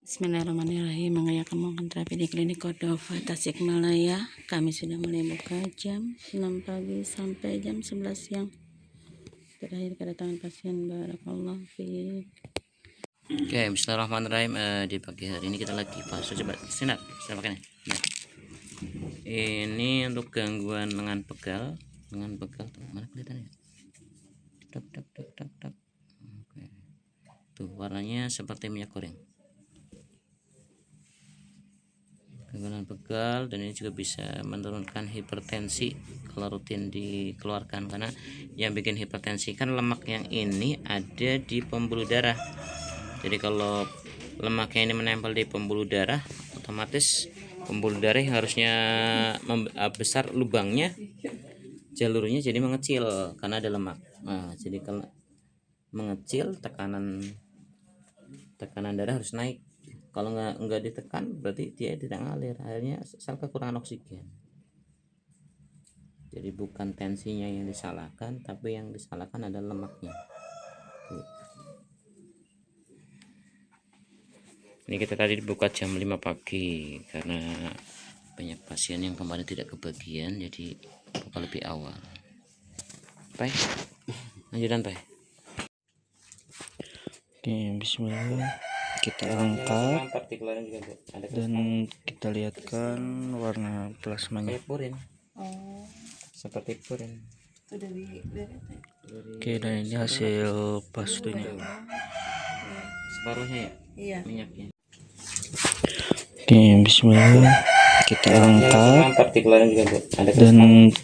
Bismillahirrahmanirrahim. Mengayakan terapi di klinik Cordova Tasikmalaya. Kami sudah mulai buka jam 6 pagi sampai jam 11 siang. Terakhir kedatangan pasien. Barakallahu fiik. Oke, bismillahirrahmanirrahim. Di pagi hari ini kita lagi bahas, coba sinar, saya pakai ini untuk gangguan lengan pegal, mana kelihatannya? Tak. Oke. Tuh warnanya seperti minyak goreng. Gangguan pegal, dan ini juga bisa menurunkan hipertensi kalau rutin dikeluarkan, karena yang bikin hipertensi kan lemak yang ini ada di pembuluh darah. Jadi kalau lemaknya ini menempel di pembuluh darah, otomatis pembuluh darah yang harusnya besar lubangnya, jalurnya jadi mengecil karena ada lemak. Nah, jadi kalau mengecil, tekanan darah harus naik. Kalau nggak ditekan, berarti dia tidak ngalir, akhirnya sel kekurangan oksigen. Jadi bukan tensinya yang disalahkan, tapi yang disalahkan adalah lemaknya. Tuh. Ini kita tadi buka jam 5 pagi karena banyak pasien yang kemarin tidak kebagian, jadi buka lebih awal. Pai, lanjutan Pai. Oke, bismillah. Kita angkat dan kita lihatkan warna plasmanya. Purin. Seperti purin. Oke, dan ini hasil pastunya. Separuhnya ya? Minyaknya. Oke, bismillah. Kita angkat dan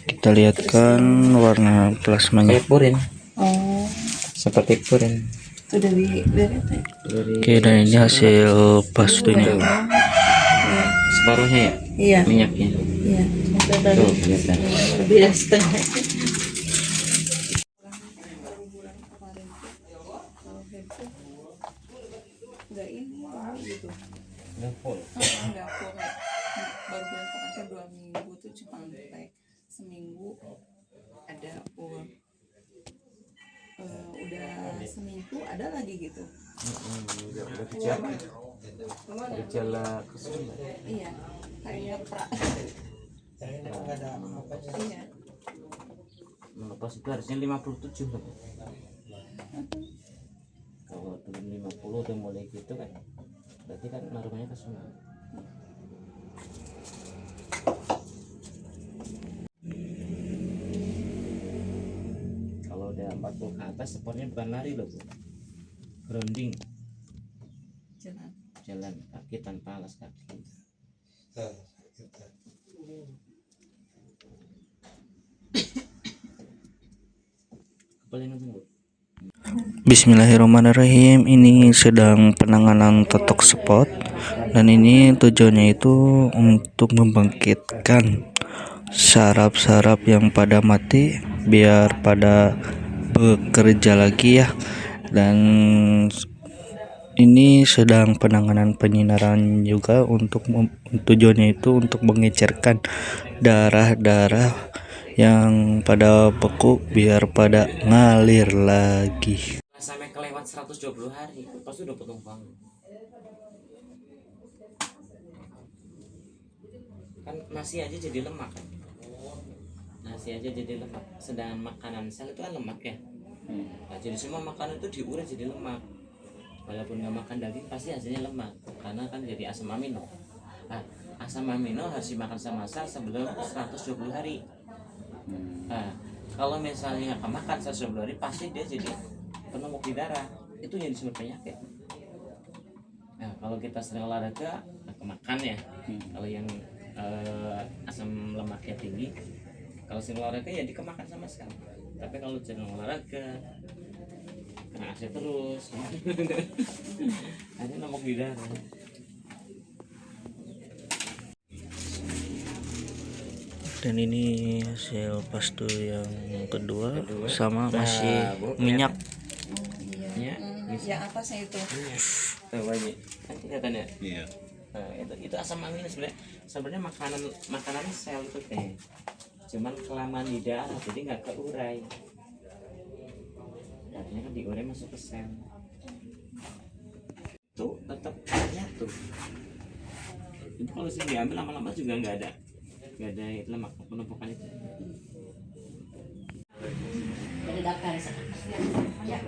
kita lihatkan warna plasmanya. Purin. Seperti purin. Oke, dan ini hasil pastunya. Separuhnya ya? Minyaknya. Tuh, kelihatan. Lebih setengah. Enggak ini gitu. Nggak full. Enggak full kayak baru berangkat 2 minggu tuh cuma kayak seminggu ada full. Udah seminggu ada lagi gitu. Gejala kesulitan. Iya, kayaknya pra. Iya. Melepas itu harusnya 57 kan? Kalau turun 50 udah mulai gitu kan, berarti kan narumanya kesunat. Kalau udah 40 ke atas, sportnya bukan lari loh, grounding, jalan kaki tanpa alas kaki. Bismillahirrahmanirrahim. Ini sedang penanganan totok spot, dan ini tujuannya itu untuk membangkitkan saraf-saraf yang pada mati biar pada bekerja lagi ya. Dan ini sedang penanganan penyinaran juga untuk tujuannya itu untuk mengecerkan darah-darah yang pada beku biar pada ngalir lagi. Sampai kelewat 120 hari, pasti udah potong banget. Kan nasi aja jadi lemak kan? Nasi aja jadi lemak, sedangkan makanan sel itu kan lemak ya. Nah, jadi semua makanan itu diurai jadi lemak. Walaupun nggak makan daging, pasti hasilnya lemak, karena kan jadi asam amino. Nah, asam amino harus dimakan sama sel sebelum 120 hari. Nah, kalau misalnya nggak makan 120 hari, pasti dia jadi penumpuk di darah, itu jadi sumber penyakit. Nah, kalau kita sering olahraga, kemakan ya. Kalau yang asam lemaknya tinggi, kalau sering olahraga ya dikemakan sama sel. Tapi kalau jarang olahraga, kena AC terus, ada numpuk di darah. Dan ini hasil pastu yang kedua sama masih minyak. Yang atasnya itu. Banyak kan kelihatan ya. Iya. Nah, itu asam amino sebenarnya makanan sel itu teh, cuman kelamaan di darah jadi nggak keurai. Artinya kan diurai masuk ke sel. itu tetap nyatu. Itu kalau sih diambil lama-lama juga nggak ada lemak penumpukan itu. Jadi daftar sekarang. Ya.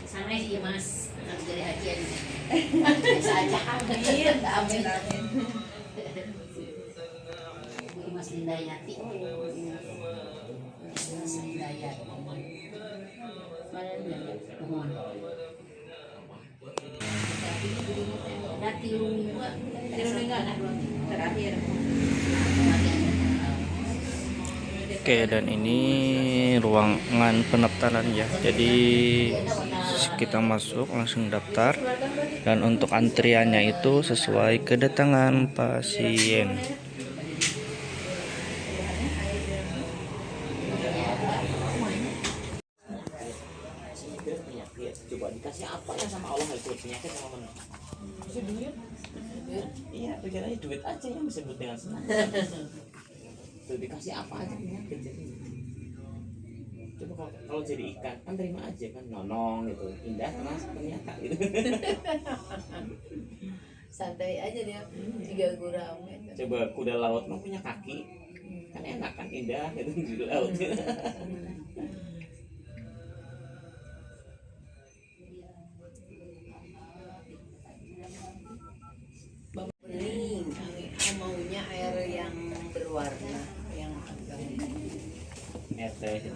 Sana sih Mas, harus dari haji ya. Bisa aja amin, amin. Bu Imas Lindayati. Imas Lindayati. Mana dia? Mohon. Dati Lumi enggak terakhir. Oke, dan ini ruangan pendaftaran ya. Jadi kita masuk langsung daftar, dan untuk antriannya itu sesuai kedatangan pasien. Penyakit coba dikasih apa ya sama Allah itu penyakit sama manusia. Bisa duit. Iya, pikirannya duit aja yang disebut dengan senang. Tuh dikasih apa aja penyakit jadi. Coba kalau jadi ikan kan terima aja kan, nonong gitu, indah ternyata gitu. Santai aja dia, 3 gram. Coba kuda laut mah punya kaki, kan enak kan, indah gitu di laut. Bening, maunya air yang berwarna, yang agak air.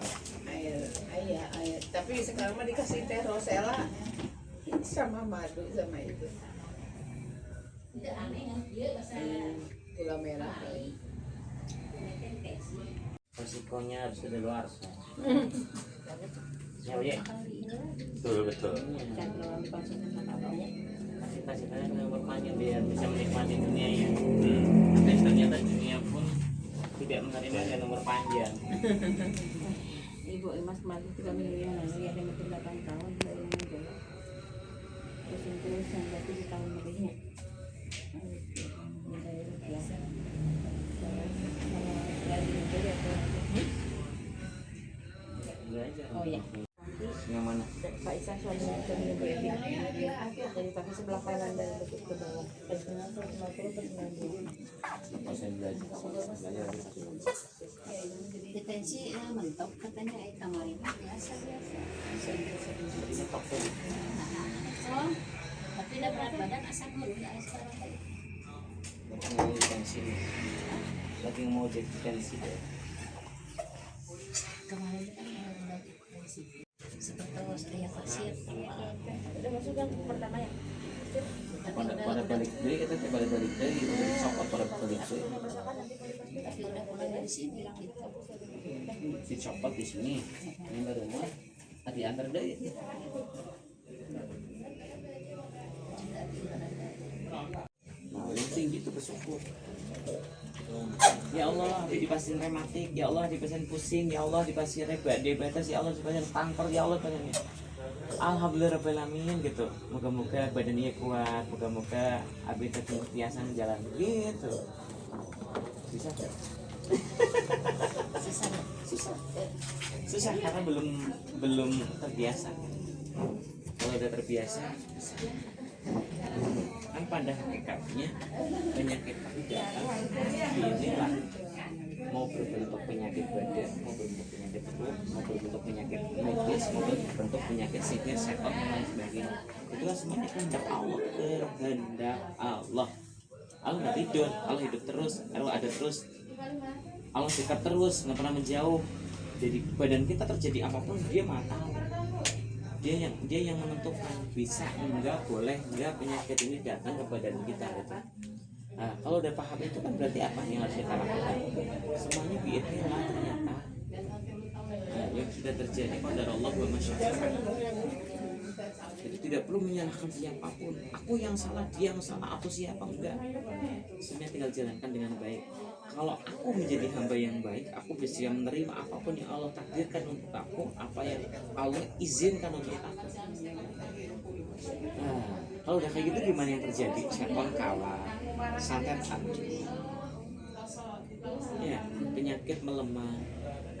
Tapi sekarang mah dikasih teh rosella sama madu sama itu. Gula merah. Resikonya harus dari luar. Ya, ya. Betul. Kasih tanya nomor panjang biar bisa menikmati dunia ya. Tapi ternyata dunia pun tidak menerima dengan nomor panjang. Ibu Imas kemarin 3 minggu yang lalu ya, dengan 8 tahun dari Menjolo. Terus yang berarti di tahun berikutnya. Biasa. Oh ya. Yang mana? Pak Isa suaminya Baby. Jadi pakai sebelah kanan dan lutut ke bawah. Dengan 150 ke 90. Saya belajar. Detensi mentok katanya kemarin biasa. Ini top tuh. Oh, tapi udah berat badan asal udah sekarang. Mau tensi. Lagi mau jadi tensi deh. Kemarin kan udah detensi. Seperti saya pasir. Udah masuk yang pertama ya. Pada balik deh, kita balik deh gitu. Sokot pada balik deh. Tapi udah mulai dari sini gitu. Dicopot di sini. Ini baru mau diantar deh. Nah, yang tinggi itu bersyukur. Ya Allah, dipasin rematik, ya Allah dipasin pusing, ya Allah dipasin diabetes, ya Allah dipasin kanker, ya Allah dipasin. Alhamdulillah rabbil alamin gitu. Moga-moga badannya kuat, moga-moga abi tetap biasa jalan gitu. Bisa gak? Susah karena belum terbiasa. Kalau udah terbiasa kan pada hakikatnya penyakit itu datang inilah mau berbentuk penyakit badan, mau berbentuk penyakit perut, mau berbentuk penyakit medis, mau berbentuk penyakit sihir, setan dan lain sebagainya. Itulah semuanya kehendak Allah, kehendak Allah. Allah nggak tidur, Allah hidup terus, Allah ada terus, Allah dekat terus, nggak pernah menjauh. Jadi badan kita terjadi apapun dia maha tahu. Dia yang menentukan bisa enggak, boleh enggak penyakit ini datang ke badan kita gitu. Nah, kalau udah paham itu kan berarti apa yang harus kita lakukan? Semuanya biidznillah ternyata. Nah, yang sudah terjadi qadarullah wa masyaallah. Jadi tidak perlu menyalahkan siapapun. Aku yang salah, dia yang salah, atau siapa enggak. Semuanya tinggal jalankan dengan baik. Kalau aku menjadi hamba yang baik, aku bisa menerima apapun yang Allah takdirkan untuk aku, apa yang Allah izinkan untuk aku. Nah, kalau udah kayak gitu gimana yang terjadi? Setan kalah, santet satu. Ya, penyakit melemah,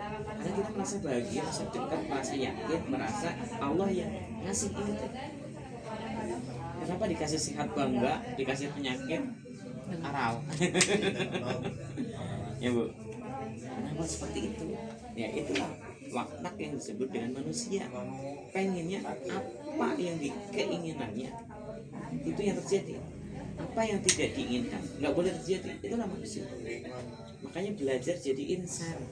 Karena kita merasa bahagia, merasa dekat, merasa yakin, merasa Allah yang ngasih ini tuh. Kenapa dikasih sehat bangga, dikasih penyakit aral? Ya Bu. Kenapa seperti itu? Ya itulah watak yang disebut dengan manusia. Pengennya apa yang keinginannya itu yang terjadi. Apa yang tidak diinginkan nggak boleh terjadi. Itulah manusia. Makanya belajar jadi insan.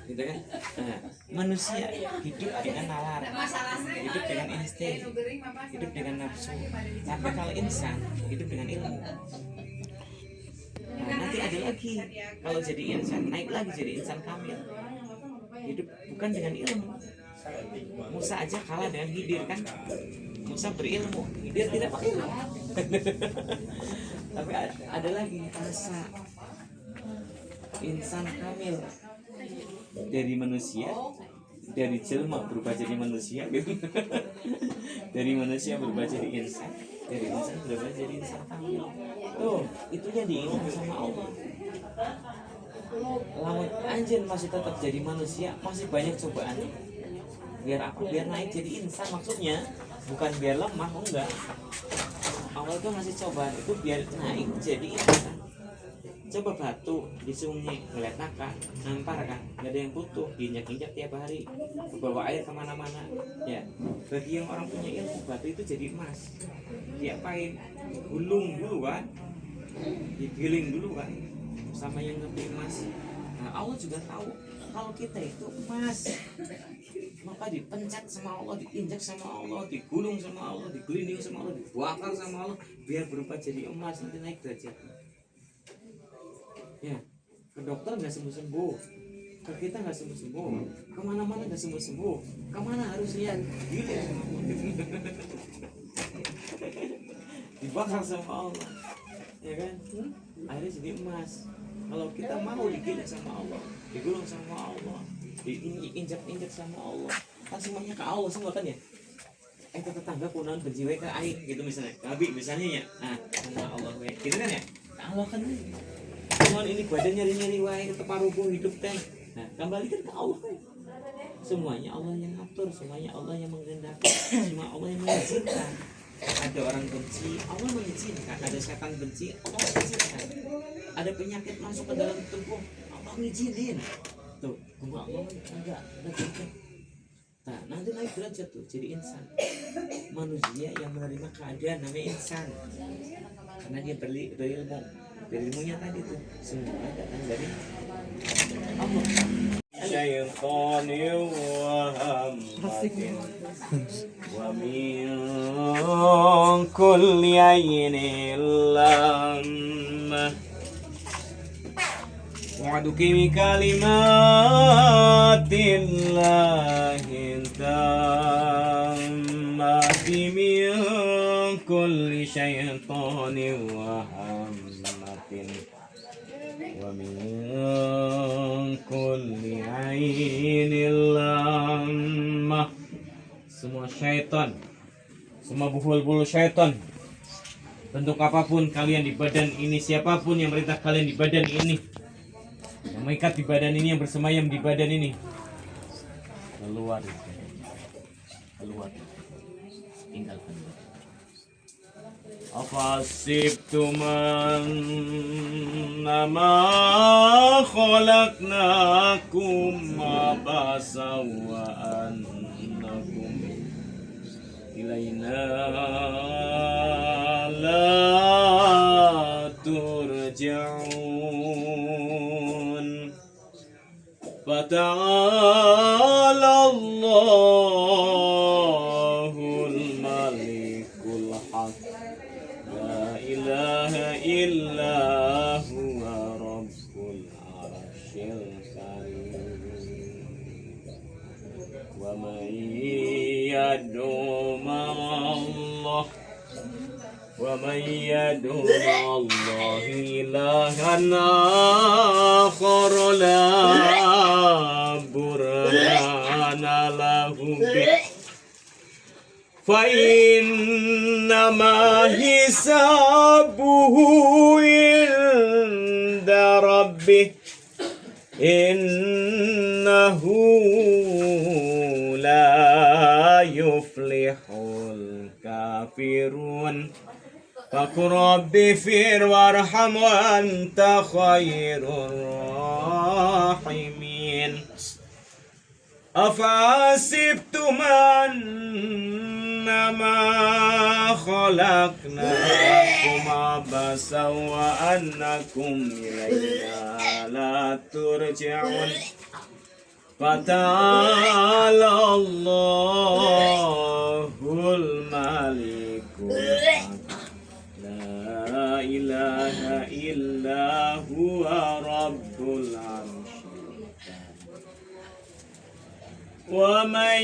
Gitu kan? Nah, manusia hidup dengan nalar, hidup dengan insting, hidup dengan nafsu. Tapi kalau insan hidup dengan ilmu. Nah, nanti ada lagi kalau jadi insan, naik lagi jadi insan kamil. Hidup bukan dengan ilmu. Musa aja kalah dengan Khidir kan? Musa berilmu, Khidir tidak pakai ilmu. Tapi ada lagi rasa insan kamil dari manusia, dari jelma berubah jadi manusia, dari manusia berubah jadi insan, dari insan berubah jadi insan kamil. Tuh, itu yang diingat sama Allah. Lamun anjir masih tetap jadi manusia, masih banyak cobaan. Biar apa? Biar naik jadi insan maksudnya, bukan biar lemah, enggak. Allah itu ngasih cobaan itu biar naik jadi insan. Coba batu di sungai ngeliat nakah, nampar kan, nggak ada yang butuh, diinjak-injak tiap hari, bawa air kemana-mana. Ya, bagi yang orang punya ilmu, batu itu jadi emas. Diapain? Gulung dulu kan, digiling dulu kan, sama yang ngerti emas. Nah, Allah juga tahu kalau kita itu emas, maka dipencet sama Allah, diinjak sama Allah, digulung sama Allah, digelinding sama Allah, dibakar sama Allah, biar berubah jadi emas, nanti naik derajatnya. Ya, ke dokter nggak sembuh-sembuh, ke kita nggak sembuh-sembuh, kemana-mana nggak sembuh-sembuh, kemana harus lihat gila sama Allah. Dibakar sama Allah, ya kan? Akhirnya jadi emas. Kalau kita mau digiling sama Allah, digulung sama Allah, diinjak-injak sama Allah, kan semuanya ke Allah semua kan ya? Tetangga punan berjiwa ke aing gitu misalnya, Nabi misalnya ya, nah sama Allah gitu kan ya? Allah kan cuman ini badan nyeri-nyeri wae keparuh hidup teh. Nah, kembalikan ke Allah. Semuanya Allah yang ngatur, semuanya Allah yang menghendaki, semua Allah yang mengizinkan. Ada orang benci, Allah mengizinkan. Ada setan benci, Allah mengizinkan. Ada penyakit masuk ke dalam tubuh, Allah ngizinin. Tuh, cuma Allah enggak benci. Nah, nanti naik derajat tuh jadi insan. Manusia yang menerima keadaan namanya insan. Karena dia berilmu. Ilmunya tadi tuh semua datang dari Allah. Syaitanir wahamatin wa min kulli aynil lamma wa'aduki bi kalimatillahi tammati min kulli syaitanir wahamatin wa min kulli ainil lamah. Semua syaitan, semua buhul-buhul syaitan, bentuk apapun kalian di badan ini, siapapun yang merintah kalian di badan ini, yang mengikat di badan ini, yang bersemayam di badan ini, keluar, keluar, tinggalkan. Afasibtum annama khalaqnakum abasa wa annakum ilaina la turja'un. Fata'ala Allahul Malikul Haq. La ilaha illa huwa rabbul arsyil karim. Wa man yad'u ma'allah wa man yad'u ma'allah ilahan akhar la burhana lahu bih فإنما حسابه عند ربه إنه لا يفلح الكافرون فقل رب اغفر وارحم وأنت خير الراحمين أفحسبتم أنما خلقناكم عبثا وأنكم إلينا لا ترجعون فتعالى الله الملك الحق لا إله إلا هو رب العرش ومن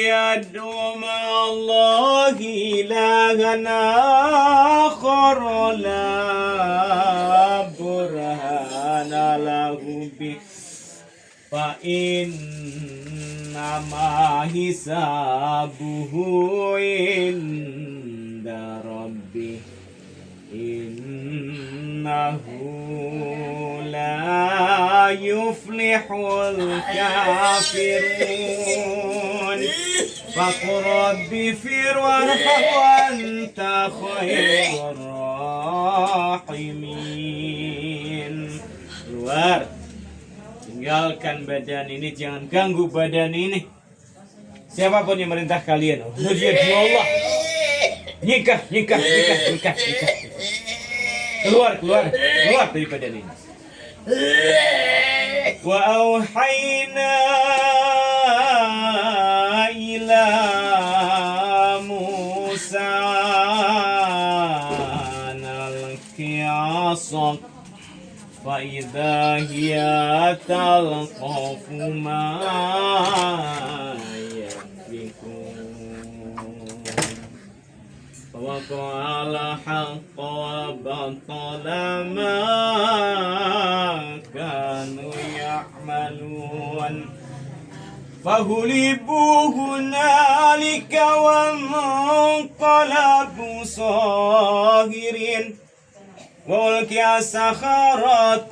يدعو مع الله إلها آخر لا برهان له به فإنما حسابه عند ربه إنه لا يفلح الكافرون فقل رب اغفر وارحم وأنت خير الراحمين. Keluar, tinggalkan badan ini, jangan ganggu badan ini. Siapapun yang merintah kalian, dia dua Allah. Nikah. Keluar dari badan ini. Wa auhayna ila Musa nalqi 'asak fa idza hiya talqafu ma وقع الحق وبطل ما كانوا يعملون فغلبوا هنالك وانقلبوا صاغرين وألقي السحرة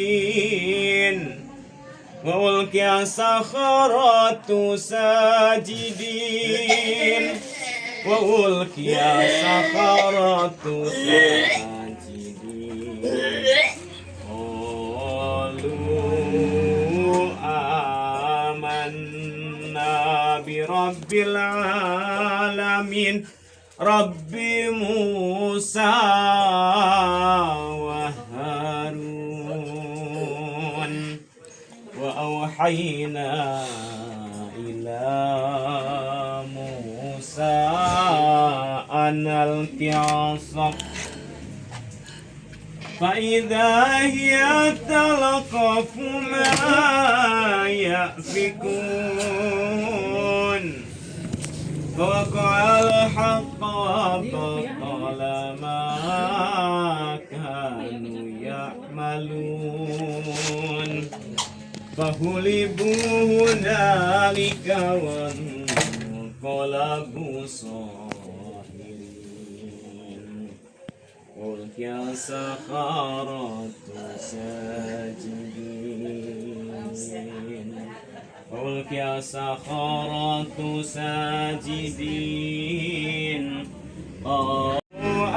ساجدين وألقي السحرة ساجدين وألقي السحرة ساجدين قالوا آمنا برب العالمين رب موسى وهارون وأوحينا إلى موسى أن ألق عصاك فإذا هي تلقف ما يأفكون فوقع الحق وبطل ما كانوا يعملون فغلبوا هنالك وانقلبوا صاغرين ألقي السحرة ساجدين ألقي السحرة ساجدين قالوا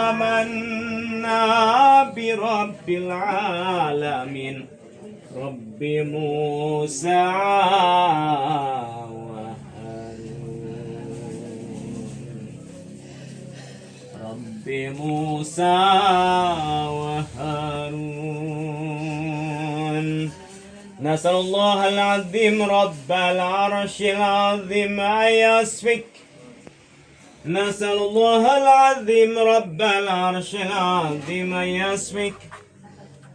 آمنا برب العالمين رب موسى وهارون نسأل الله العظيم رب العرش العظيم أن يسفك نسأل الله العظيم رب العرش العظيم أن يسفك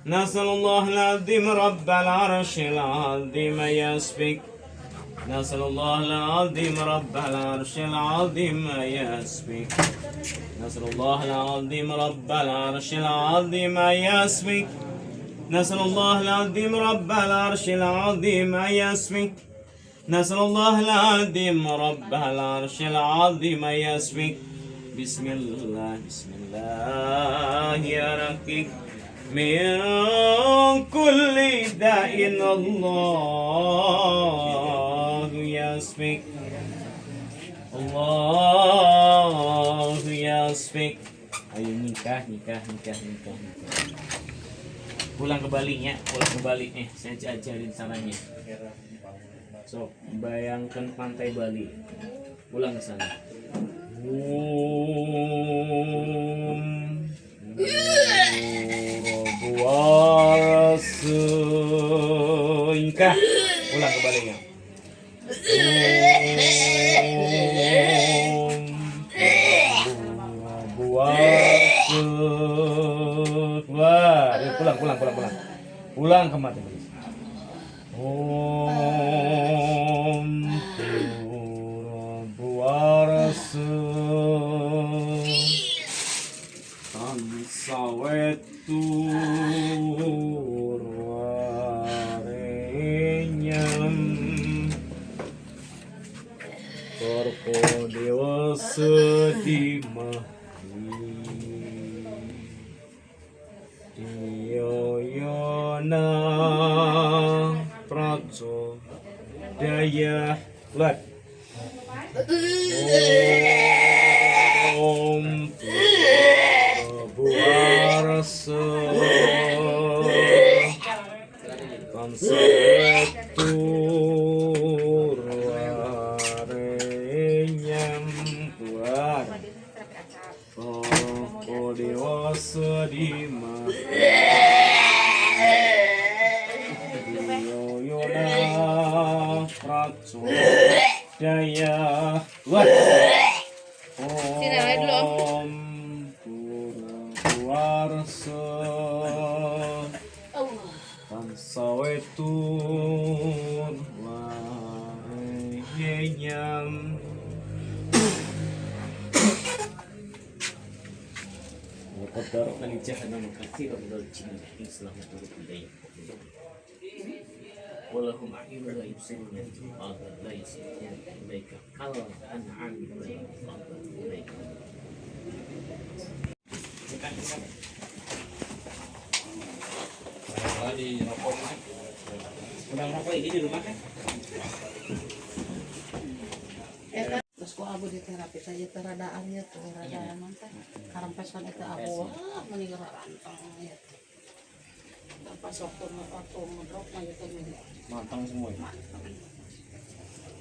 نسأل الله العظيم رب العرش العظيم أن يسفك نسأل الله العظيم رب العرش العظيم أن يسفك نسأل الله العظيم رب العرش العظيم أن يسفك نسأل الله العظيم رب العرش العظيم أن يسفك نسأل الله العظيم رب العرش العظيم أن يسفك بسم الله يا رقيق min kulli da'in Allahu yasfik. Allahu yasfik. Ayo nikah. Pulang ke Bali nya, saya ajarin caranya. So, bayangkan pantai Bali. Pulang ke sana. Nikah. Pulang ke Bali nya. Pulang ke mati. Om Purwaresu Tansawetu Warenyam Korpo Dewa Sedimah Yoyona Prajo Daya Lat Om Purwaresu Tansawetur Warenyam Kuat Korpo Dewa Sedimah Prajo Daya Wat Om Purwaresu Tansawetur Warenyam Qadar an jahannam katsiran minal jinni islam turqidai walahum a'yunun la yubsiruna wa la yasma'una ulaika kal an'am ulaika. Di rokok kan? Udah rokok ini di rumah kan? Terus ku abu di terapi saja teradaannya tuh radaan teh karampesan itu abu meninggal rantang ya pas waktu ngedrop mah itu Matang semua ya?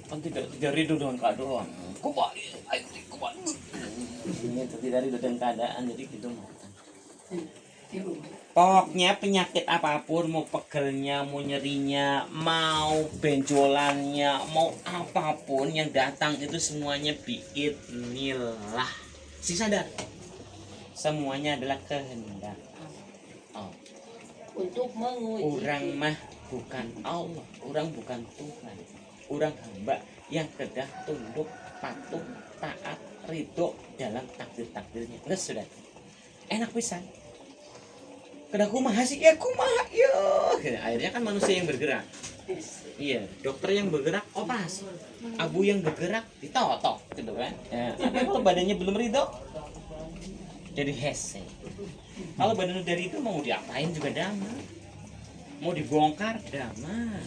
Kan tidak ridho dengan keadaan. Kubat, ayo kubat. Ini tidak ridho dengan keadaan, jadi gitu matang. Pokoknya penyakit apapun, mau pegelnya, mau nyerinya, mau benjolannya, mau apapun yang datang itu semuanya biidnillah. Si sadar, semuanya adalah kehendak. Oh. untuk menguji Orang mah bukan Allah, orang bukan Tuhan, orang hamba yang kedah tunduk, patuh, taat, ridho dalam takdir-takdirnya. Terus sudah enak pisan. Kedah kumaha sih? Ya kumaha ya. Akhirnya kan manusia yang bergerak. Iya, dokter yang bergerak operasi. Abu yang bergerak ditotok gitu kan. Ya, tapi kalau badannya belum ridho jadi hese. Kalau badan udah ridho mau diapain juga damai. Mau dibongkar damai.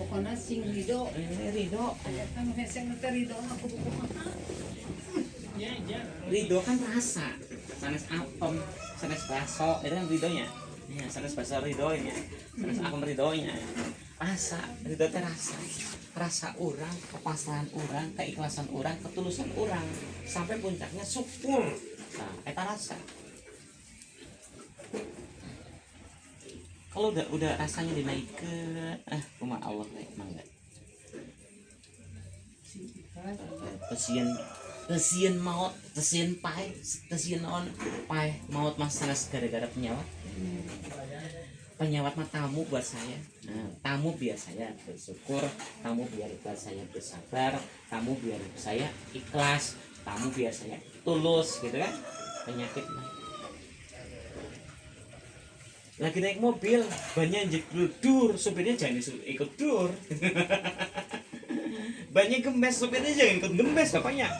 pokoknya sing ridho Ridho. kan heseng teh ridho aku kumaha Ridho kan rasa. Sanes apem, sanes baso, itu kan ridhonya. Ya, sanes baso ridhonya. Sanes apem ridhonya. Rasa, ridho teh rasa. Rasa orang, kepasrahan orang, keikhlasan orang, ketulusan orang, sampai puncaknya syukur. Nah, eta rasa. Kalau udah rasanya dinaikkan, kumaha Allah naik mangga. Tesieun maut, tesieun pae, tesieun naon pae maut mas sanes gara-gara penyawat. Penyawat mah tamu buat saya. Nah, tamu biar saya bersyukur, tamu biar saya bersabar, tamu biar saya ikhlas, tamu biar saya tulus gitu kan. Penyakit mah. Lagi naik mobil, bannya jeglur dur, supirnya jangan ikut dur. Bannya gembes, supirnya jangan ikut gembes bapaknya.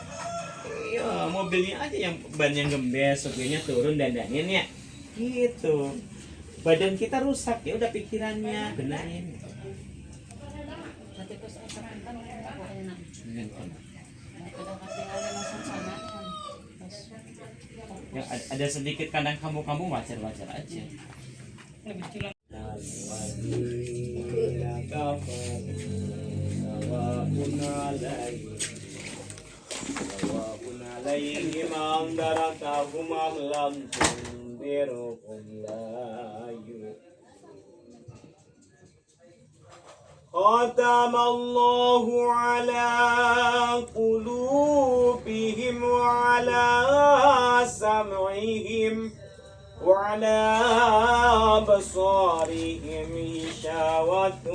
Iya, mobilnya aja yang bannya gembes, supirnya turun dandanin ya. Gitu. badan kita rusak, ya udah pikirannya benerin. Berarti pas akan kan pokoknya kita kasih ada masak sana kan. Pas Ya, ada sedikit kadang kamu wajar aja. ختم الله على قلوبهم وعلى سمعهم وعلى أبصارهم غشاوة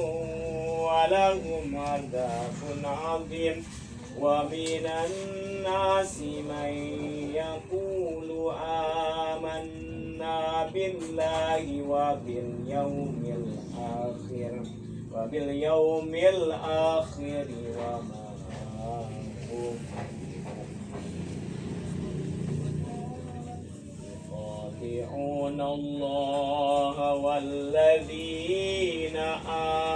ولهم عذاب عظيم ومن الناس من يقول آمنا بالله وباليوم الآخر وما هم يخادعون الله والذين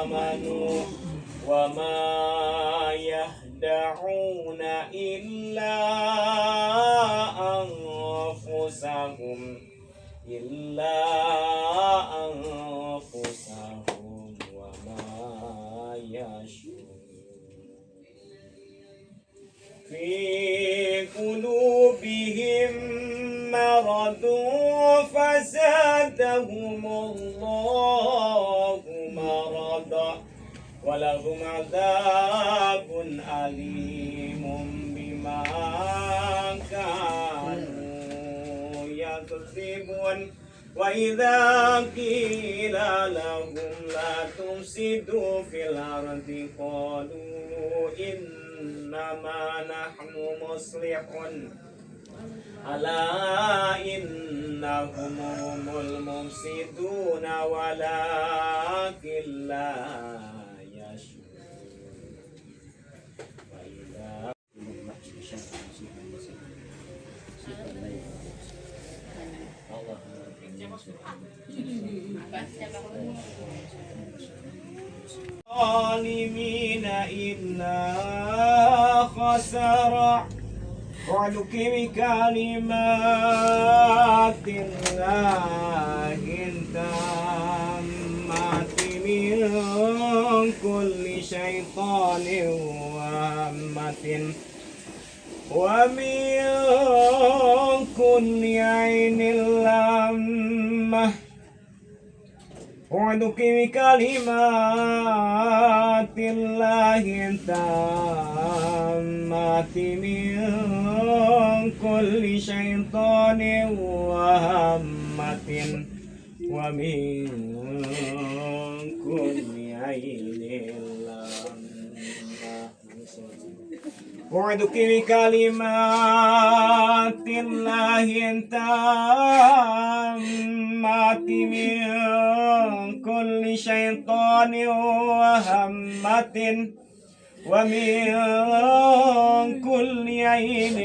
آمنوا وما يخدعون إلا أنفسهم وما يشعرون في قلوبهم مرض فزادهم الله مرضا ولهم عذاب أليم بما كانوا يكذبون وإذا قيل لهم لا تفسدوا في الأرض قالوا إنما نحن مصلحون ألا إنهم هم المفسدون ولكن لا يشعرون وإذا ظالمين إلا خسرا وعدك بكلمات الله التامات من كل شيطان وهمة ومن كل عين لامة أعوذك بكلمات الله التامات من كل شيطان وهمة ومن كل عين لامة أعوذك بكلمات الله التامات من كل شيطان وهمة ومن كل عين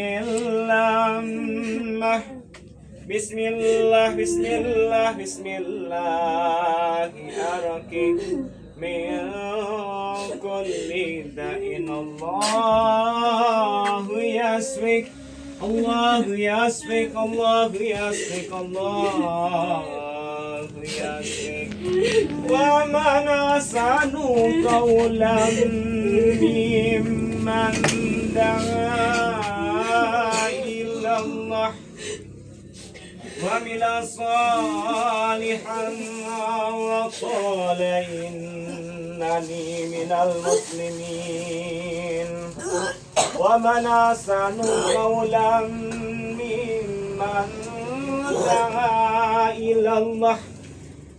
لامة بسم الله أرقي من كل داء الله يشفيك ومن أحسن قولا ممن دعا إلى الله وعمل صالحا وقال إنني من المسلمين ومن أحسن قولا ممن دعا إلى الله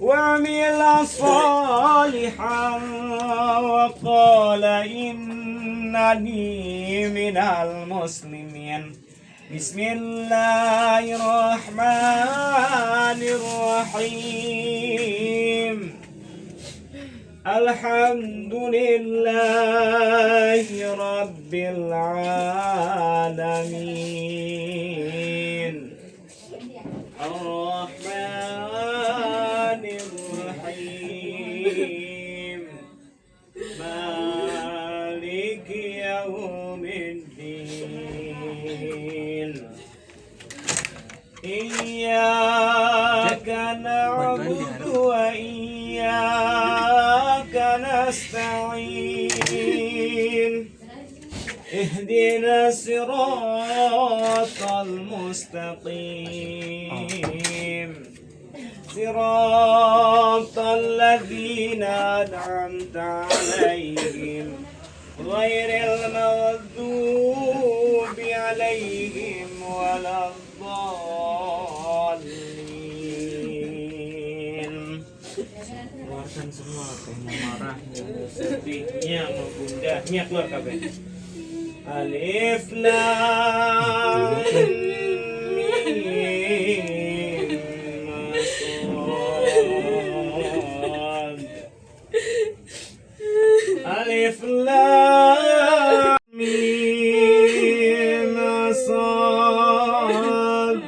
وعمل صالحا وقال إنني من المسلمين بسم الله الرحمن الرحيم الحمد لله رب العالمين الرحمن يوم الدين إياك نعبد وإياك نستعين اهدنا الصراط المستقيم صراط الذين أنعمت عليهم غير المغضوب عليهم ولا الضالين. Keluarkan semua yang marah, yang sedihnya, yang gundahnya, keluar kabeh. Alif Lam Mim Sad. Alif Lam Mim Sad.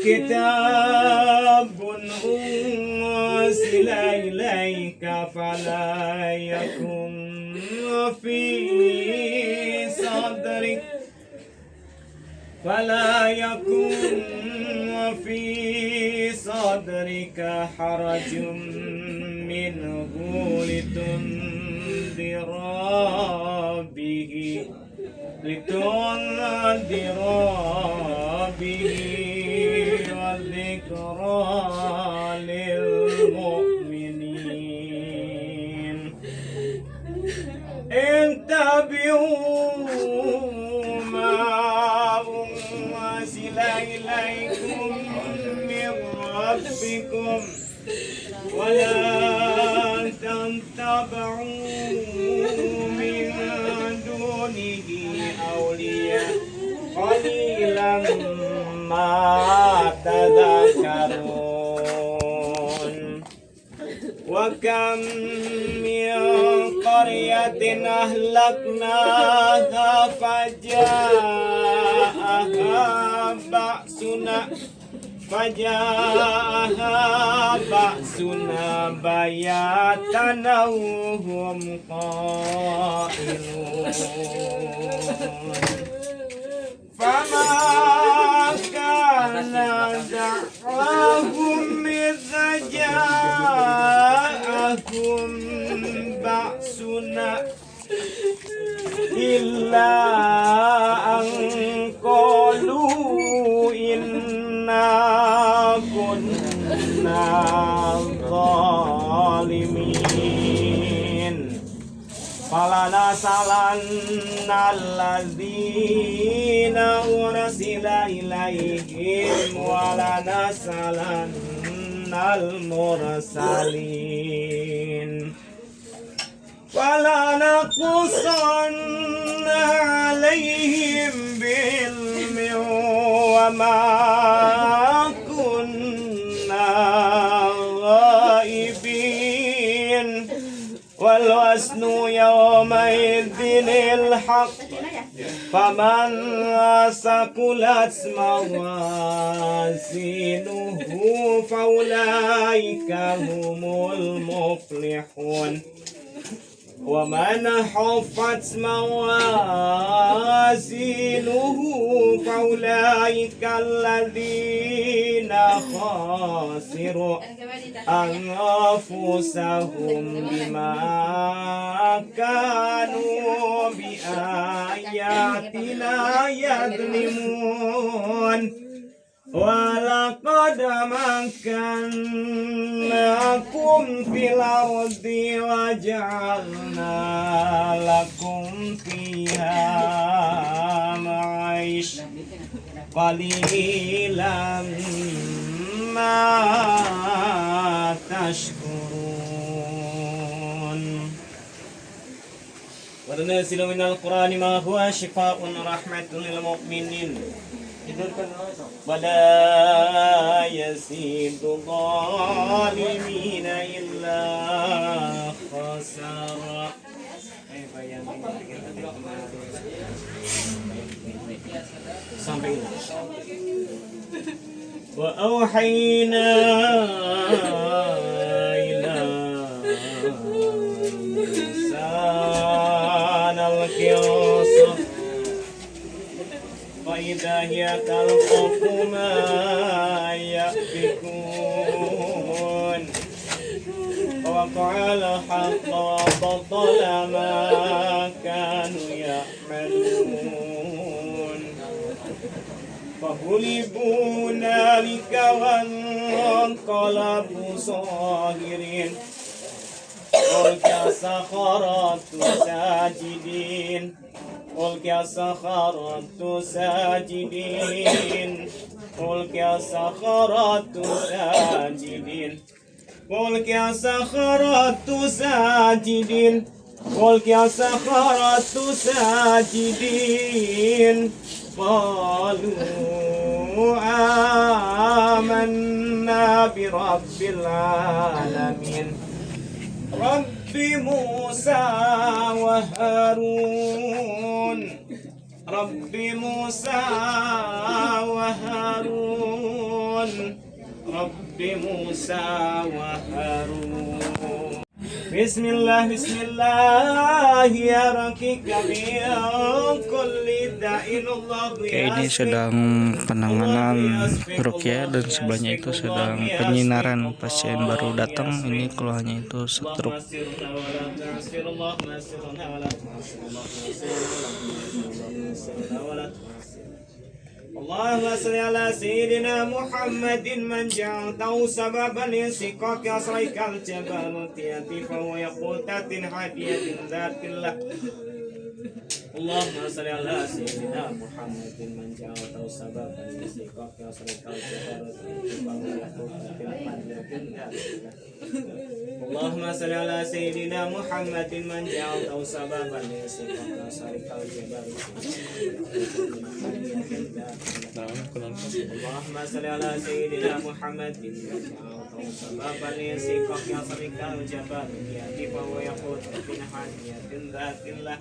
Kitabun unzila ilaika fala yakun في صدرك فلا يكن في صدرك حرج منه لتنذر به وذكرى للمؤمنين. انتبهوا ما أنزل إليكم من ربكم ولا تتبعوا من دونه أولياء قليلا ما تذكرون. وكم من قرية أهلكناها فجاءها بأسنا بياتا أو هم قائلون. فما كان دعواهم إذا جاءهم بأسنا إلا أن قالوا إنا كنا ظالمين. فلنسألن الذين أرسل إليهم ولنسألن المرسلين. فلنقصن عليهم بعلم وما كنا غائبين. والوزن يومئذ الحق فمن ثقلت موازينه فأولئك هم المفلحون. ومن خفت موازينه فأولئك الذين خسروا أنفسهم بما كانوا بآياتنا يظلمون. ولقد مكناكم في الأرض وجعلنا لكم فيها معيش قليلا ما تشكرون. وننزل من القرآن ما هو شفاء ورحمة للمؤمنين ولا يزيد الظالمين إلا خسارا. Sampai وأوحينا إلى موسى يوسف فإذا هي تلقف ما يأفكون ووقع الحق وبطل ما كانوا يعملون فغلبوا هنالك وانقلبوا صاغرين ألقي السحرة ساجدين ألقي السحرة ساجدين ألقي السحرة ساجدين ألقي السحرة ساجدين ألقي السحرة ساجدين قالوا آمنا برب العالمين رب موسى وهارون رب موسى وهارون رب موسى وهارون بسم الله يا رقيق بكل داء الله. Oke, ini sedang penanganan rukyah dan sebelahnya itu sedang penyinaran pasien baru datang. Ini keluhannya itu stroke. اللهم صل على سيدنا محمد من جعلته سببا لانشقاق عصيك الجبروتية فهو يقوتة حفية ذات الله. اللهم صل على سيدنا محمد من جعلته سببا لانشقاق عصيك الجبروتية فهو يقوتة حفية ذات الله. اللهم صل على سيدنا محمد من جعلته سببا لانشقاق عصيك الجبروتية اللهم صل على سيدنا محمد سببا لانشقاق عصيك الجبروتية فهو يقول في حانية ذات الله.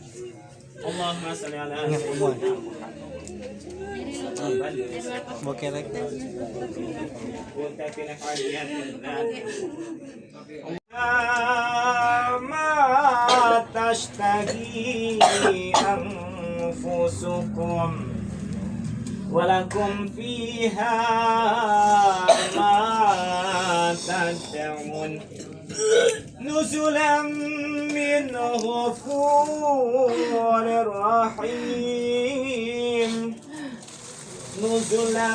اللهم صل على سيدنا ما تشتهي أنفسكم ولكم فيها ما تدعون نزلا من غفور رحيم نزلا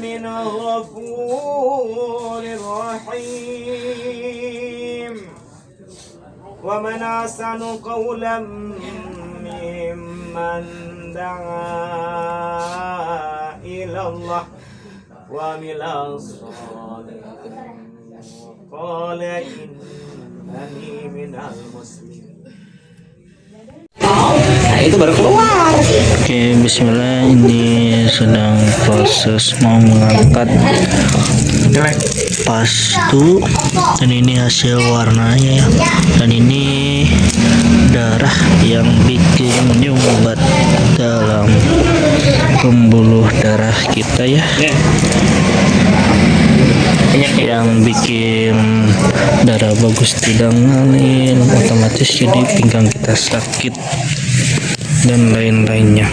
من غفور رحيم. ومن أحسن قولا ممن دعا إلى الله وعمل صالحا قال إنني من المسلمين. Nah itu baru keluar. Oke, bismillah, ini sedang proses mau mengangkat pastu dan ini hasil warnanya ya. Dan ini darah yang bikin nyumbat dalam pembuluh darah kita ya, yang bikin darah bagus tidak ngalir, otomatis jadi pinggang kita sakit dan lain-lainnya.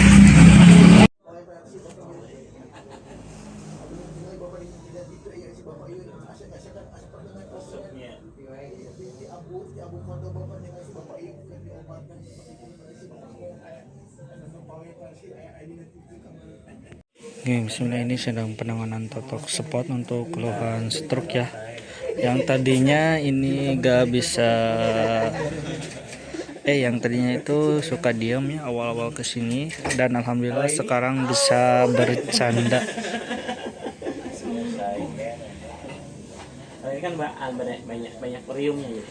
Oke, bismillah, ini sedang penanganan totok spot untuk keluhan stroke ya. Yang tadinya ini gak bisa yang tadinya itu suka diam ya awal-awal kesini, dan alhamdulillah sekarang bisa bercanda. Ini kan banyak periumnya gitu.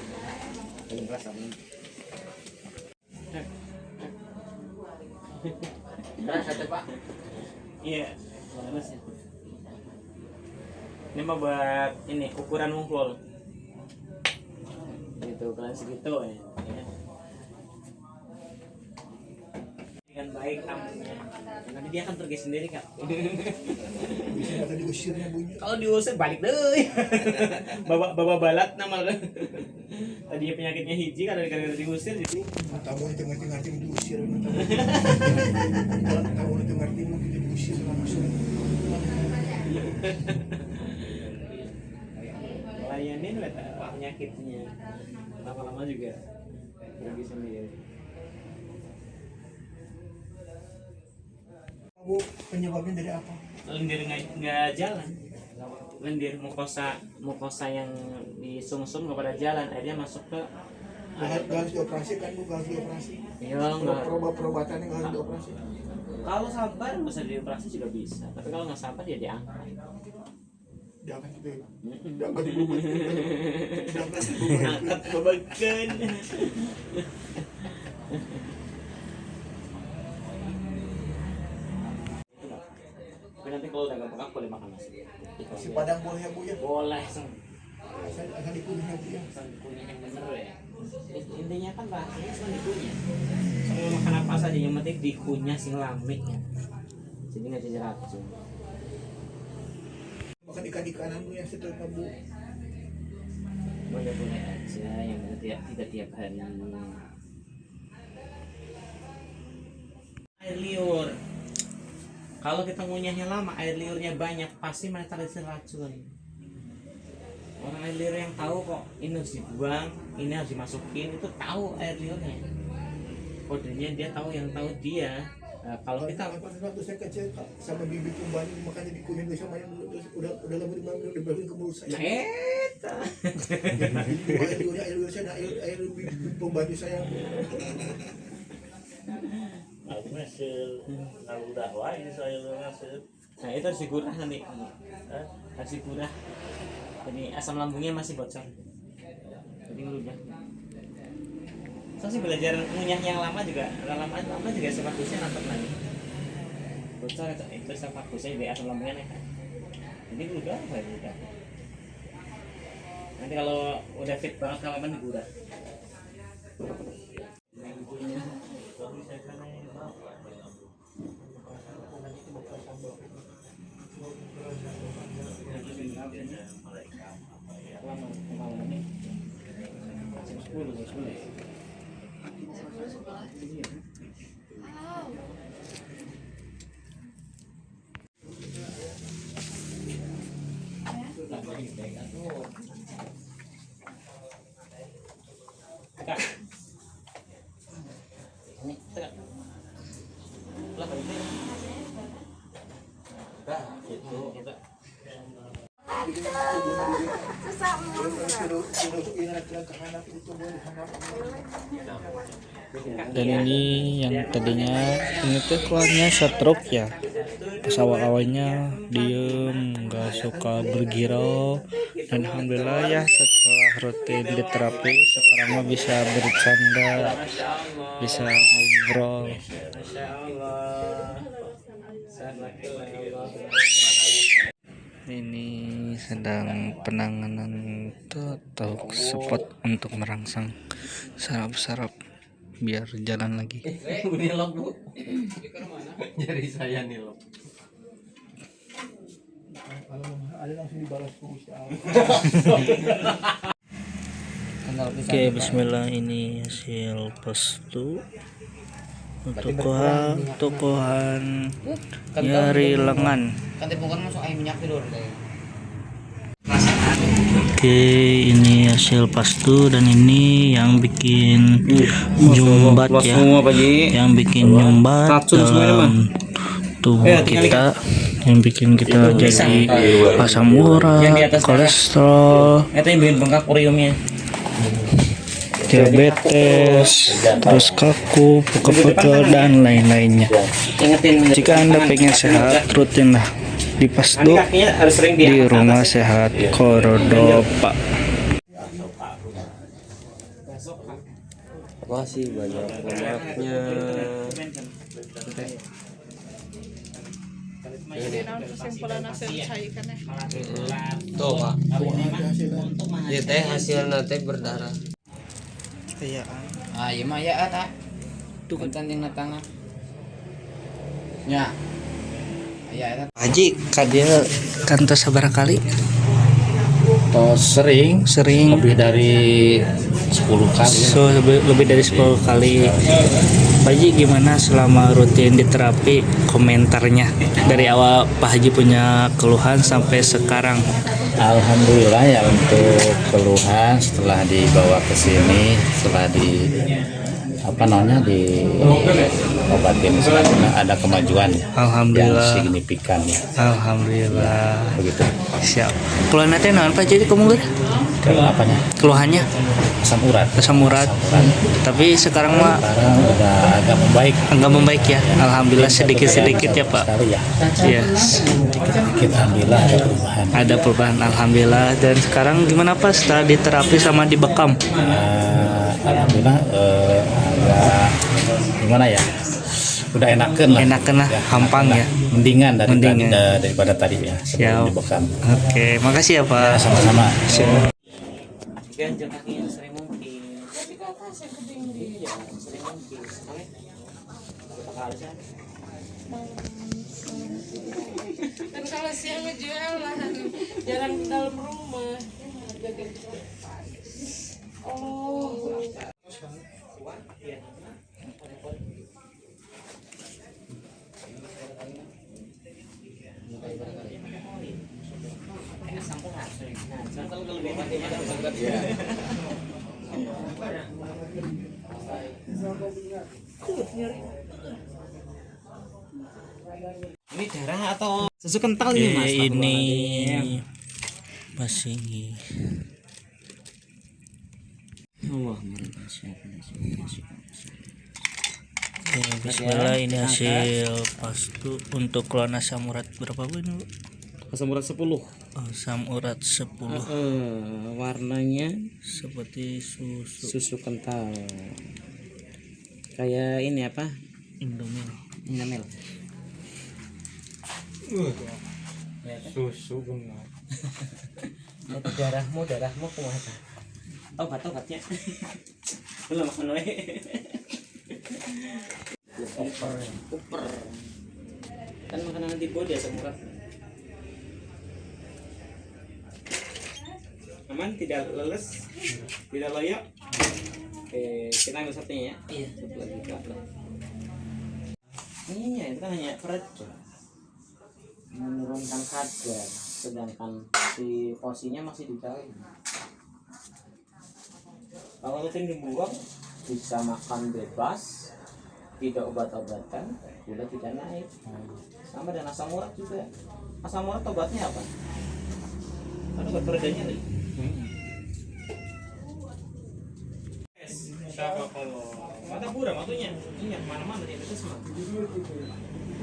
Iya, ini mah buat ini ukuran ngumpul. Gitu, ukuran segitu ya. Kan dengan baik tamunya. Nanti dia akan pergi sendiri kak. Bisa diusirnya bunyi. Kalau diusir balik deh. Bawa balat nama. Tadi penyakitnya hiji karena diusir jadi. Tamu itu ngerti diusir. Tamu itu ngerti diusir langsung. Layanin lah penyakitnya. Lama-lama juga pergi sendiri. Bu, penyebabnya dari apa? Lendir nggak jalan. Lendir mukosa yang disumsum kepada jalan, akhirnya masuk ke Harus dioperasi kan bu, harus dioperasi. iya nggak. Perobatan yang harus dioperasi. Kalau sabar bisa dioperasi juga bisa, tapi kalau nggak sabar ya diangkat. Jangan gitu. Jangan dibuat. Angkat beban. Tapi nanti kalau udah gampang boleh makan nasi. Si Padang boleh ya bu ya? Boleh. Saya dikunyah bu ya. Dikunyah yang bener ya. Intinya kan bahasanya cuma dikunyah. Semua makan apa saja yang penting dikunyah sing lamik ya. Jadi nggak jadi racun. Makan ikan-ikanan bu yang setelah bu. Boleh aja yang penting tidak tiap hari. Air liur. Kalau kita ngunyahnya lama, air liurnya banyak, pasti mereka terisi racun. Orang air liur yang tahu kok ini harus dibuang, ini harus dimasukin, itu tahu air liurnya. Kodenya dia tahu, yang tahu dia. Nah, kalau kita Waktu saya kecil sama bibi kumbang makanya dikunyah dulu sama yang udah lama dibangun ke mulut saya. Air liur saya, air pembantu saya. Aku masih udah wae saya ngasih. nah itu harus digurah nanti. Harus digurah. Jadi asam lambungnya masih bocor. Jadi ngeludah. Saya sih belajar ngunyah yang lama juga sebagusnya nonton lagi. Bocor itu sebagusnya jadi asam lambungnya naik. Jadi ngeludah apa ya? Nanti kalau udah fit banget kapan digurah. Dan ini yang tadinya ini tuh keluarnya stroke ya. Pas awal-awalnya diem, nggak suka bergirau, dan alhamdulillah ya setelah rutin di terapi sekarang mah bisa bercanda, bisa ngobrol. Ini sedang penanganan totok spot untuk merangsang saraf-saraf biar jalan lagi. Nilok bu. Jadi saya nilok. Ada langsung dibalas terus ya. Oke, bismillah, ini hasil postu untuk tokohan nyari lengan. Oke, ini hasil pastu dan ini yang bikin nyumbat ya, yang bikin nyumbat dalam tubuh kita, yang bikin kita jadi asam urat, kolesterol, Itu yang bikin bengkak uriumnya. diabetes, terus kaku, pegel-pegel dan lain-lainnya. Ingetin Jika Anda pengen sehat, rutinlah di pastu kakinya harus sering di Rumah Sehat Korodopa. Makasih banyak lemaknya. kesimpulan hasil saya kan ya. Tuh pak, ya teh hasil nanti berdarah. Iya. Ah, iya mah ya ta. Tuh kan tanding na tanga. Ya. Ya, Haji kadia kantor sabar kali sering lebih dari 10 kali. so lebih dari 10 kali. Pak Haji gimana selama rutin di terapi, komentarnya dari awal Pak Haji punya keluhan sampai sekarang? Alhamdulillah ya, untuk keluhan setelah dibawa ke sini, setelah di obatin, ada kemajuan yang Alhamdulillah. signifikan ya. Alhamdulillah. Begitu. Siap. Keluhan nanti naon Pak Haji kamu Apanya? keluhannya? Asam urat. Asam urat. Tapi sekarang mah Sekarang udah agak membaik. enggak membaik ya. Alhamdulillah sedikit-sedikit ya Pak. Sekali ya. Iya. Sedikit alhamdulillah ada perubahan. Ada perubahan alhamdulillah. Dan sekarang gimana Pak setelah diterapi sama dibekam? Alhamdulillah agak gimana ya? Udah enakan lah. Enakan lah, hampang ya. Mendingan Mendingan. daripada tadi ya. Siap. Sebelum dibekam. Oke, makasih ya Pak. Sama-sama. Ganjel kakinya sering mungkin. Iya, sering mungkin. Oke. Berapa kali sih? Kan kalau siang jualan jarang di dalam rumah. Oh. Ini darah atau susu kental ini Mas? Ini masih Allah, Bismillah, ini hasil pastu untuk keluhan asam urat berapa Bu ini Bu? asam urat 10. Asam urat 10 Warnanya seperti susu kental. Kayak ini apa? Indomil. Indomil. Susu benar. darahmu kumaha? Obatnya. Belum makan we. Kuper. Kan makanan antibodi asam urat. Aman, tidak leles, tidak loyo. Oke, kita ambil satunya ya. Iya, satu lagi kapal. Ini ya, itu kan hanya kerja menurunkan kadar, sedangkan si porsinya masih di dalam. Kalau rutin dibuang, bisa makan bebas, tidak obat-obatan, gula tidak naik. Sama dengan asam urat juga. Asam urat obatnya apa? Ada obat peredanya lagi. Siapa kalau mata buram matunya? Ini kemana-mana dia itu semua.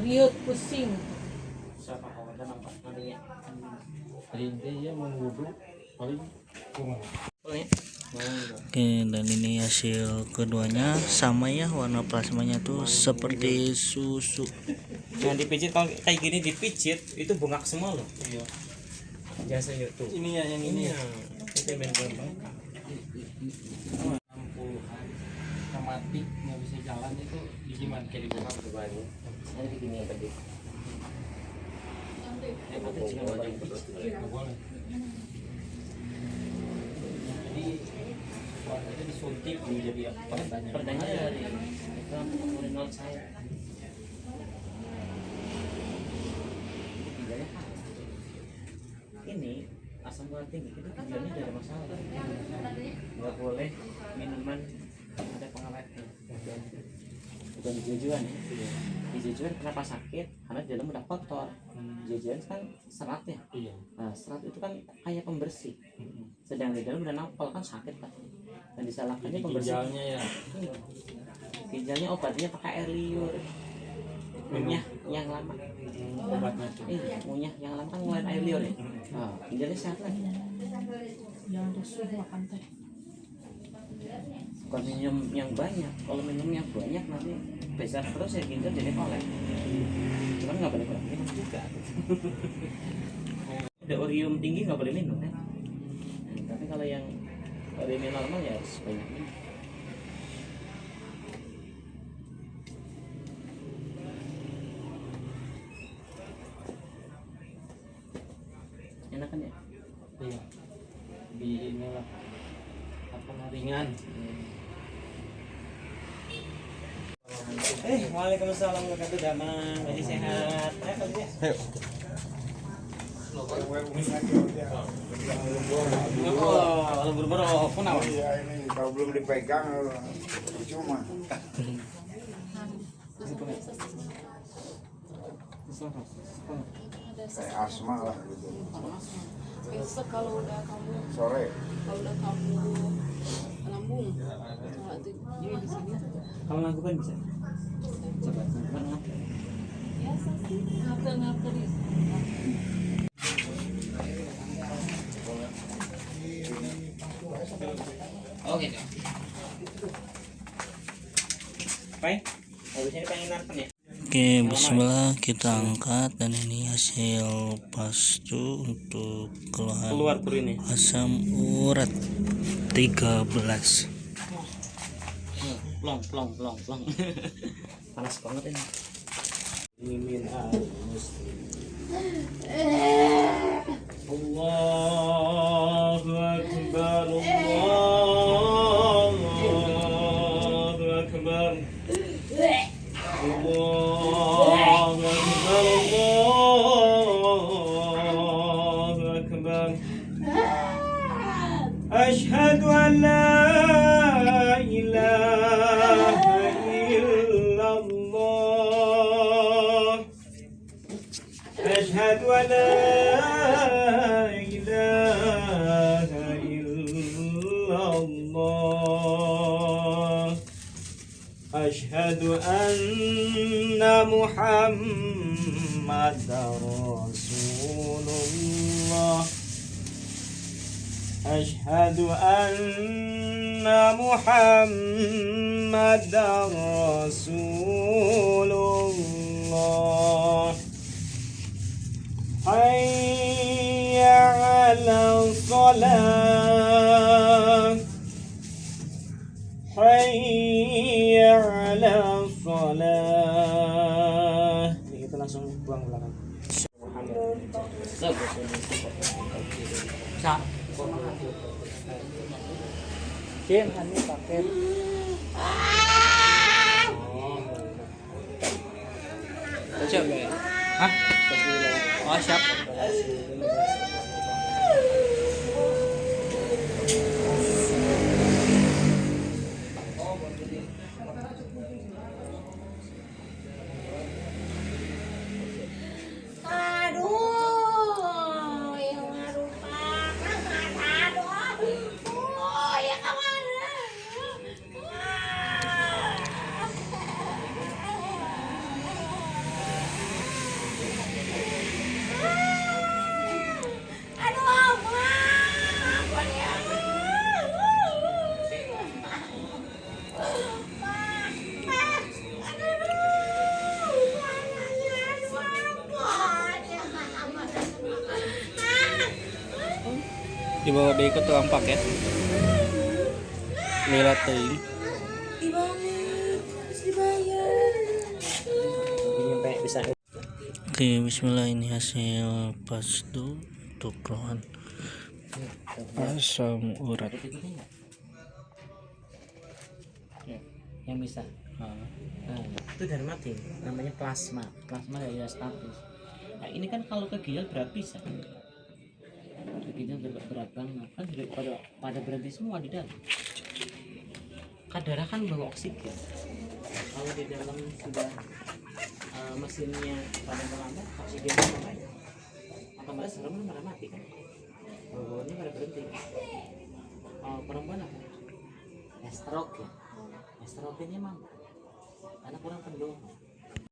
Riut pusing. Siapa kalau ada nampak nantinya? Dia mau wudhu paling Boleh. Oke, dan ini hasil keduanya sama ya, warna plasmanya tuh seperti susu. Yang dipijit kalau kayak gini dipijit itu bengkak semua loh. iya. Biasanya tuh. Ini ya yang ini ya. Itu main gampang. 60-an mati nggak bisa jalan itu gimana kayak dibuka berbahaya. Nanti gini yang tadi. Mati juga Nggak boleh. Jadi waktu itu disuntik jadi Pertanyaan dari itu urinal saya. Ini asam urat tinggi itu tujuannya dari masalah. Nggak boleh minuman ada pengawetnya. Bukan tujuan ya. Tujuan kenapa sakit? Karena di dalam udah kotor. Tujuan kan serat ya. iya. Nah, serat itu kan kayak pembersih. Sedang di dalam udah nampol kan sakit Pak. Dan disalahkannya pembersih. Ginjalnya ya. Ginjalnya obatnya pakai air liur. Munyah yang lama. Obatnya tuh. Munyah yang lama kan ngeluarin air liur ya. Nah, ginjalnya sehat lagi. Jangan disuruh makan teh. Bukan minum yang banyak. Kalau minum yang banyak nanti besar terus ya ginjal jadi kolek. Cuman nggak boleh kurang minum juga. Ada urium tinggi nggak boleh minum kan. Nah, tapi kalau yang uriumnya normal ya harus banyak minum. enak kan ya? Iya. Di inilah apa ringan. Waalaikumsalam warahmatullahi wabarakatuh. Jadi sehat. Ayo. Oh, lembur-lembur pun apa? Iya ini kalau belum dipegang cuma kayak asma lah gitu. Besok kalau udah kamu Sore lambung, kalau itu di sini Kamu lakukan bisa? Coba lakukan. biasa sih ngapel-ngapel di Oh gitu. Baik. Habisnya pengen narpen ya? Oke, bismillah kita angkat dan ini hasil pastu untuk Keluar keluhan pur ini. asam urat 13. Plong. Panas banget ini. Min Allahu Akbar, Allahu Akbar, Allahu Akbar, Allahu Akbar. Asyhadu an la ilaha illallah. أشهد أن لا إله إلا الله أشهد أن محمدا رسول الله أشهد أن محمدا رسول الله حي على الصلاة حي على الصلاة. Kita langsung buang belakang. Kim, ini paket. Siap ya? Hah? Oh siap. aduh yang ngaruh panas aduh ya kemana aduh apa ya Dibawa deh ke tukang paket. Lihat teuing. Sampai bisa. Oke, bismillah ini hasil pastu untuk keluhan asam urat. Yang bisa. Nah, itu dari mati. Namanya plasma. Plasma ya status. Nah, ini kan kalau ke ginjal berat bisa. Ginjal berat banget kan pada berhenti semua di dalam. Darah kan bawa oksigen. Kalau di dalam sudah mesinnya pada melambat, oksigen banyak. Otomatis orang pada mati kan. Bawahnya pada berhenti. Perempuan apa? Stroke ya. Stroke ini emang karena kurang pendorong.